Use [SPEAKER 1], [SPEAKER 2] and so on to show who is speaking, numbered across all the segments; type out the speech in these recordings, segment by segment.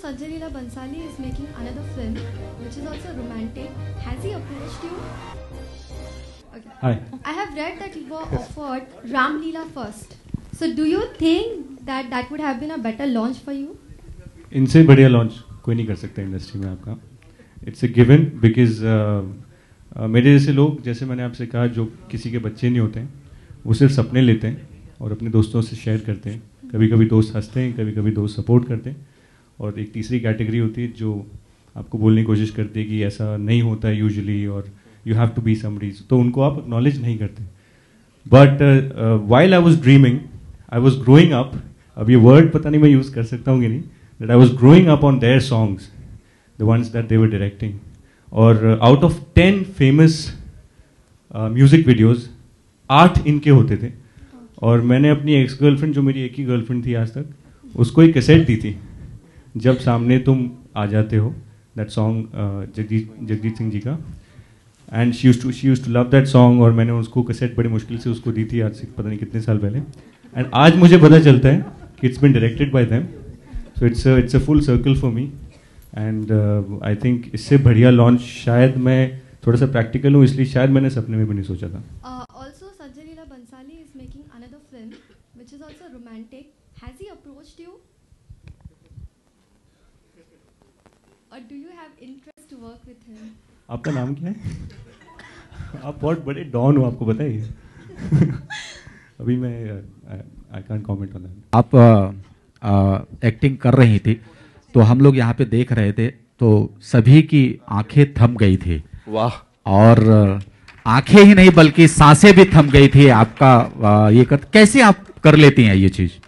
[SPEAKER 1] Sanjay Leela Bhansali is making another film, which is also romantic. Has he approached you? Okay.
[SPEAKER 2] Hi.
[SPEAKER 1] I have read that you were offered Ram Leela first. So do you think that that would have been a better launch for you?
[SPEAKER 2] इनसे बढ़िया launch कोई नहीं कर सकता industry में आपका. It's a given because मेरे जैसे लोग, जैसे मैंने आपसे कहा, जो किसी के बच्चे नहीं होते हैं, वो सिर्फ सपने लेते हैं और अपने दोस्तों से शेयर करते हैं. कभी कभी दोस्त हंसते हैं, कभी कभी दोस्त सपोर्ट करते हैं. और एक तीसरी कैटेगरी होती है जो आपको बोलने की कोशिश करती है कि ऐसा नहीं होता है यूजुअली, और you have to be somebody, तो उनको आप एक्नॉलेज नहीं करते. But while I was dreaming, I was growing up. अब ये वर्ड पता नहीं मैं यूज़ कर सकता हूँ कि नहीं, that I was growing up on their songs, the ones that they were directing. और out of 10 famous music videos, 8 इनके होते थे. और मैंने अपनी एक्स गर्लफ्रेंड, जो मेरी एक ही गर्लफ्रेंड थी आज तक, उसको एक कैसेट दी थी, जब सामने तुम आ जाते हो, दैट सॉन्ग जगजीत सिंह जी का. And she used to love that song. और मैंने उसको कैसेट बड़ी मुश्किल से उसको दी थी, आज से पता नहीं कितने साल पहले. एंड आज मुझे पता चलता है कि it's been directed by them. So it's a full circle for me, and I think इससे बढ़िया लॉन्च शायद, मैं थोड़ा सा प्रैक्टिकल हूँ इसलिए शायद मैंने सपने में भी नहीं सोचा था.
[SPEAKER 1] Also, Sanjay Leela Bhansali is making another film, which is also romantic. Has he approached you? Or do you have interest to work with him?
[SPEAKER 2] आपका नाम क्या है? आप बहुत बड़े डॉन हो, आपको पता है. अभी मैं I can't comment on that.
[SPEAKER 3] आप एक्टिंग कर रही थी, तो हम लोग यहाँ पे देख रहे थे, तो सभी की आंखें थम गई थी.
[SPEAKER 4] वाह. और
[SPEAKER 3] आंखें ही नहीं बल्कि सांसें भी थम गई थी आपका ये कैसे आप कर लेती हैं ये चीज?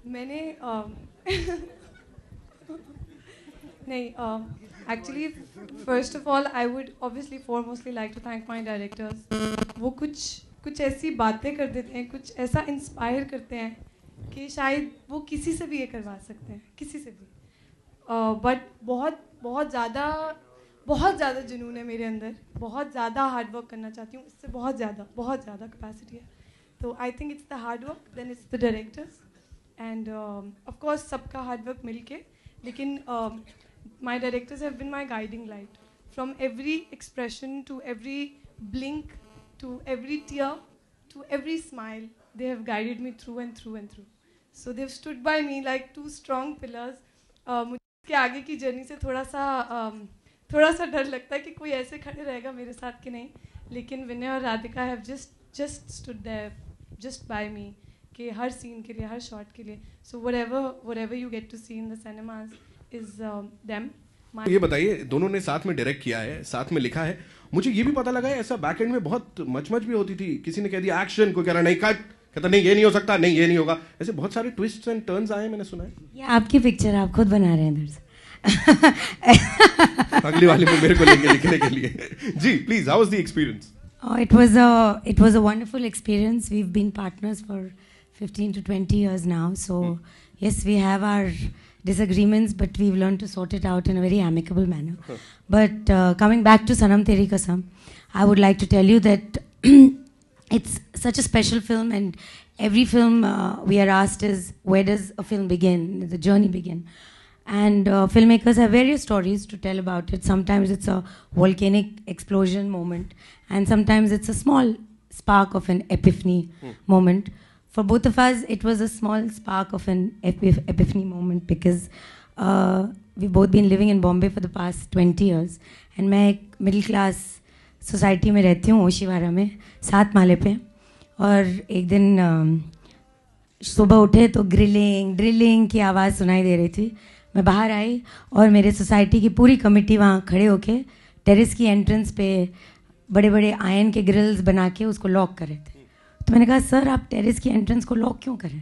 [SPEAKER 5] मैंने नहीं, actually first of all I would obviously foremostly like to thank my directors. वो कुछ ऐसी बातें कर देते हैं, कुछ ऐसा इंस्पायर करते हैं कि शायद वो किसी से भी ये करवा सकते हैं, किसी से भी. बट बहुत ज़्यादा जुनून है मेरे अंदर, बहुत ज़्यादा हार्ड वर्क करना चाहती हूँ, इससे बहुत ज़्यादा कैपेसिटी है. तो I think it's the hard work, then it's the directors, and of course सबका हार्ड वर्क मिल के. लेकिन my directors have been my guiding light from every expression to every blink to every tear, to every smile. They have guided me through and through and through. So they've stood by me like two strong pillars. मुझे इसके आगे की journey से थोड़ा सा डर लगता है कि कोई ऐसे खड़े रहेगा मेरे साथ कि नहीं. लेकिन विनय और Radhika have just stood there, just by me, कि हर सीन के लिए, हर शॉट के लिए. So whatever you get to see in the cinemas is them.
[SPEAKER 4] ये बताइए, दोनों ने साथ में डायरेक्ट किया है, साथ में लिखा है. मुझे ये भी पता लगा है ऐसा बैक एंड में बहुत मच भी होती थी. किसी ने कह दिया एक्शन, कोई कह रहा नहीं कट, कहता नहीं ये नहीं हो सकता, नहीं ये नहीं होगा. ऐसे बहुत सारे ट्विस्ट्स एंड टर्न्स आए, मैंने सुना है.
[SPEAKER 6] ये आपकी पिक्चर आप खुद बना रहे हैं इधर से.
[SPEAKER 4] अगली वाली में मेरे को लेके लिखने के लिए. जी please, how was the experience?
[SPEAKER 6] It was a wonderful experience. We've been partners for 15 to 20 years now. So yes, we have our disagreements, but we've learned to sort it out in a very amicable manner. But coming back to Sanam Teri Kasam, I would like to tell you that it's such a special film, and every film we are asked is, where does a film begin, the journey begin? And filmmakers have various stories to tell about it. Sometimes it's a volcanic explosion moment, and sometimes it's a small spark of an epiphany moment. For both of us, it was a small spark of an epiphany moment, because we've both been living in Bombay for the past 20 years. And मैं एक middle class society में रहती हूँ, ओशीवारा में, 7 माले पे. और एक दिन सुबह उठे तो ड्रिलिंग की आवाज़ सुनाई दे रही थी. मैं बाहर आई और मेरे सोसाइटी की पूरी कमेटी वहाँ खड़े होके टेरेस की एंट्रेंस पे बड़े बड़े आयरन के ग्रिल्स बना के उसको लॉक कर रहे थे. तो मैंने कहा, सर आप टेरेस की एंट्रेंस को लॉक क्यों करें?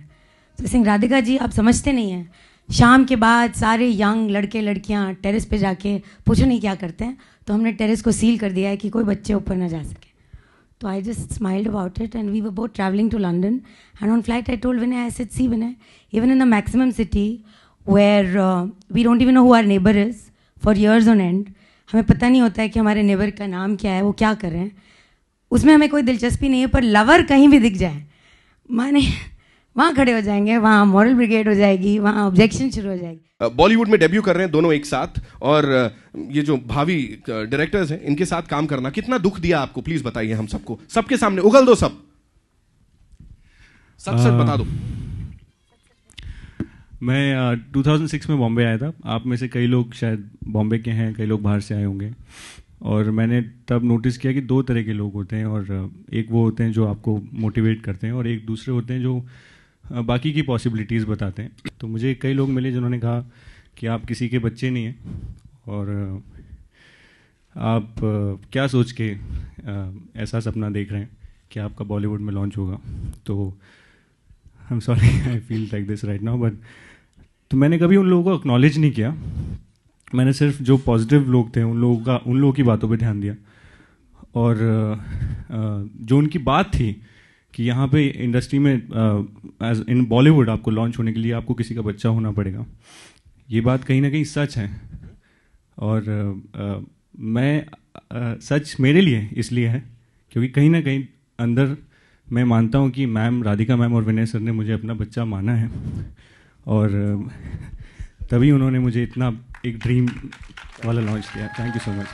[SPEAKER 6] तो सिंह, राधिका जी आप समझते नहीं हैं, शाम के बाद सारे यंग लड़के लड़कियां टेरेस पे जाके पूछो नहीं क्या करते हैं, तो हमने टेरेस को सील कर दिया है कि कोई बच्चे ऊपर ना जा सके. तो I just smiled about it, and we were both travelling to London, and on flight I told Vinay, I said, see Vinay, even in the maximum city where we don't even know who our neighbour is for years on end, हमें पता नहीं होता है कि हमारे neighbour का नाम क्या है, वो क्या कर रहे हैं, उसमें हमें कोई दिलचस्पी नहीं है, पर लवर कहीं भी दिख जाए, माने वहाँ खड़े हो जाएंगे, वहाँ मॉरल ब्रिगेड हो जाएगी, वहाँ ऑब्जेक्शन शुरू हो जाएगी।
[SPEAKER 4] बॉलीवुड में डेब्यू कर रहे हैं दोनों एक साथ, और ये जो भावी डायरेक्टर्स हैं इनके साथ काम करना कितना दुख दिया आपको, प्लीज बताइए हम सबको, सबके सामने उगल दो, सब सच सच बता दो।
[SPEAKER 2] मैं 2006 में बॉम्बे आया था। आप में से कई लोग शायद बॉम्बे के हैं, कई लोग बाहर से आए होंगे, और मैंने तब नोटिस किया कि दो तरह के लोग होते हैं, और एक वो होते हैं जो आपको मोटिवेट करते हैं, और एक दूसरे होते हैं जो बाकी की पॉसिबिलिटीज़ बताते हैं। तो मुझे कई लोग मिले जिन्होंने कहा कि आप किसी के बच्चे नहीं हैं, और आप क्या सोच के ऐसा सपना देख रहे हैं कि आपका बॉलीवुड में लॉन्च होगा। तो I am sorry, I feel like this right now, but तो मैंने कभी उन लोगों को एक्नॉलेज नहीं किया। मैंने सिर्फ जो पॉजिटिव लोग थे उन लोगों की बातों पे ध्यान दिया, और जो उनकी बात थी कि यहाँ पे इंडस्ट्री में एज इन बॉलीवुड आपको लॉन्च होने के लिए आपको किसी का बच्चा होना पड़ेगा, ये बात कहीं ना कहीं सच है। और मैं सच मेरे लिए इसलिए है क्योंकि कहीं ना कहीं अंदर मैं मानता हूँ कि मैम राधिका मैम और विनय सर ने मुझे अपना बच्चा माना है, और तभी उन्होंने मुझे इतना एक ड्रीम वाला लॉन्च किया। Thank you so much.